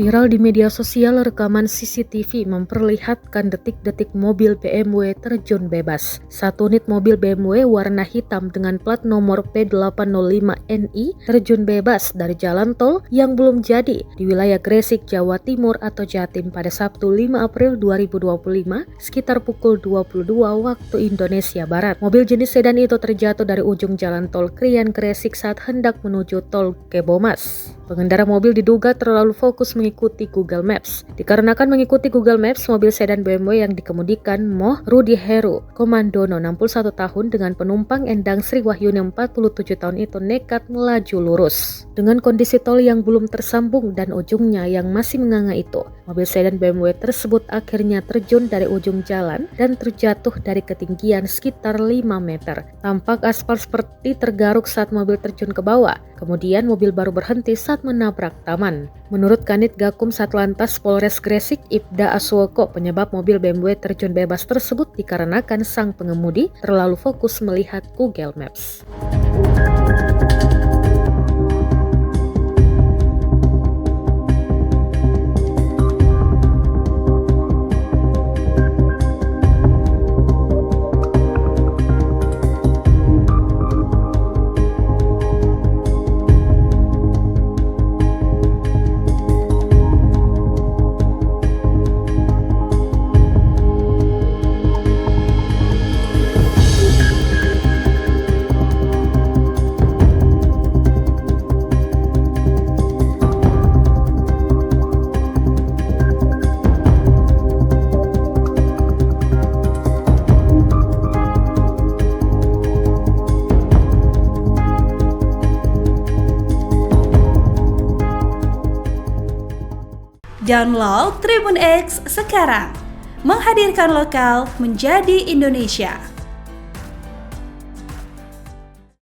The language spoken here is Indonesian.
Viral di media sosial, rekaman CCTV memperlihatkan detik-detik mobil BMW terjun bebas. Satu unit mobil BMW warna hitam dengan plat nomor P805NI terjun bebas dari jalan tol yang belum jadi di wilayah Gresik, Jawa Timur atau Jatim pada Sabtu 5 April 2025 sekitar pukul 22 waktu Indonesia Barat. Mobil jenis sedan itu terjatuh dari ujung jalan tol Krian Gresik saat hendak menuju tol Kebomas. Pengendara mobil diduga terlalu fokus mengikuti Google Maps. Dikarenakan mengikuti Google Maps, mobil sedan BMW yang dikemudikan Moh Rudi Heru Komandono 61 tahun dengan penumpang Endang Sri Wahyuni 47 tahun itu nekat melaju lurus. Dengan kondisi tol yang belum tersambung dan ujungnya yang masih menganga itu, mobil sedan BMW tersebut akhirnya terjun dari ujung jalan dan terjatuh dari ketinggian sekitar 5 meter. Tampak aspal seperti tergaruk saat mobil terjun ke bawah. Kemudian mobil baru berhenti saat menabrak taman. Menurut Kanit Gakum Satlantas Polres Gresik, Ibda Aswoko, penyebab mobil BMW terjun bebas tersebut dikarenakan sang pengemudi terlalu fokus melihat Google Maps. Download Tribun X sekarang, menghadirkan lokal menjadi Indonesia.